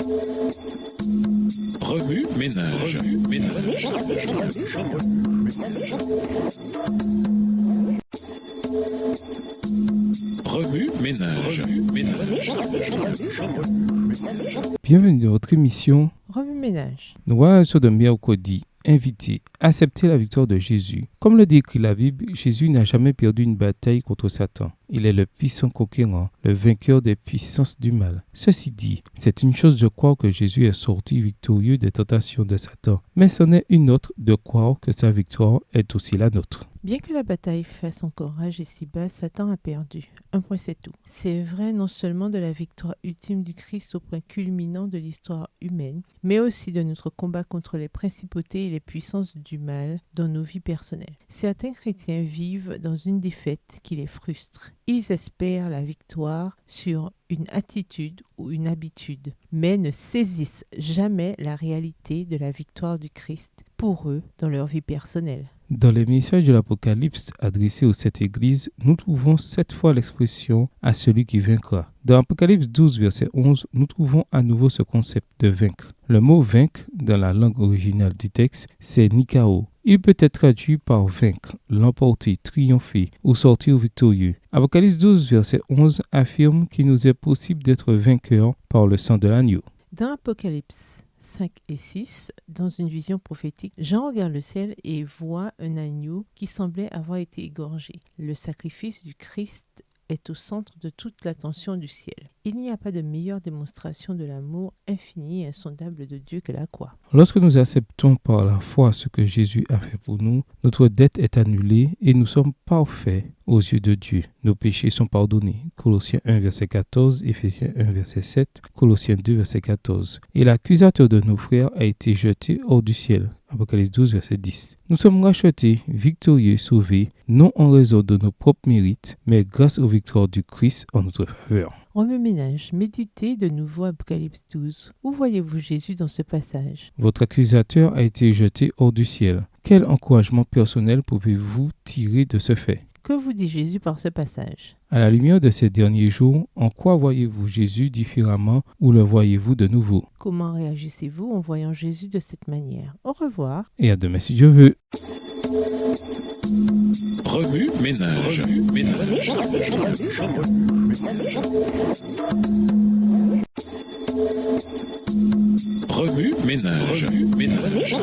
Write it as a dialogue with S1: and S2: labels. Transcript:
S1: Revue ménage. Revue ménage.
S2: Bienvenue dans votre émission
S3: Revue ménage.
S2: Nous voyons sur de mercredi. Invité, accepter la victoire de Jésus. Comme le décrit la Bible, Jésus n'a jamais perdu une bataille contre Satan. Il est le puissant conquérant, le vainqueur des puissances du mal. Ceci dit, c'est une chose de croire que Jésus est sorti victorieux des tentations de Satan, mais c'en est une autre de croire que sa victoire est aussi la nôtre.
S3: Bien que la bataille fasse encore rage ici-bas, Satan a perdu. Un point c'est tout. C'est vrai non seulement de la victoire ultime du Christ au point culminant de l'histoire humaine, mais aussi de notre combat contre les principautés et les puissances du mal dans nos vies personnelles. Certains chrétiens vivent dans une défaite qui les frustre. Ils espèrent la victoire sur une attitude ou une habitude, mais ne saisissent jamais la réalité de la victoire du Christ pour eux dans leur vie personnelle.
S2: Dans les messages de l'Apocalypse adressés aux sept églises, nous trouvons 7 fois l'expression « à celui qui vaincra ». Dans Apocalypse 12, verset 11, nous trouvons à nouveau ce concept de vaincre. Le mot « vaincre » dans la langue originale du texte, c'est « nikao ». Il peut être traduit par « vaincre », « l'emporter », « triompher » ou « sortir victorieux ». Apocalypse 12, verset 11 affirme qu'il nous est possible d'être vainqueurs par le sang de l'agneau.
S3: Dans Apocalypse 5 et 6, dans une vision prophétique, Jean regarde le ciel et voit un agneau qui semblait avoir été égorgé. Le sacrifice du Christ est au centre de toute l'attention du ciel. Il n'y a pas de meilleure démonstration de l'amour infini et insondable de Dieu que la croix.
S2: Lorsque nous acceptons par la foi ce que Jésus a fait pour nous, notre dette est annulée et nous sommes parfaits aux yeux de Dieu. Nos péchés sont pardonnés. Colossiens 1, verset 14, Éphésiens 1, verset 7, Colossiens 2, verset 14. Et l'accusateur de nos frères a été jeté hors du ciel. Apocalypse 12, verset 10. Nous sommes rachetés, victorieux, sauvés, non en raison de nos propres mérites, mais grâce aux victoires du Christ en notre faveur.
S3: Revue ménage, méditez de nouveau Apocalypse 12. Où voyez-vous Jésus dans ce passage?
S2: Votre accusateur a été jeté hors du ciel. Quel encouragement personnel pouvez-vous tirer de ce fait?
S3: Que vous dit Jésus par ce passage?
S2: À la lumière de ces derniers jours, en quoi voyez-vous Jésus différemment ou le voyez-vous de nouveau?
S3: Comment réagissez-vous en voyant Jésus de cette manière? Au revoir.
S2: Et à demain si Dieu veut.
S1: Revue ménage. Revue ménage.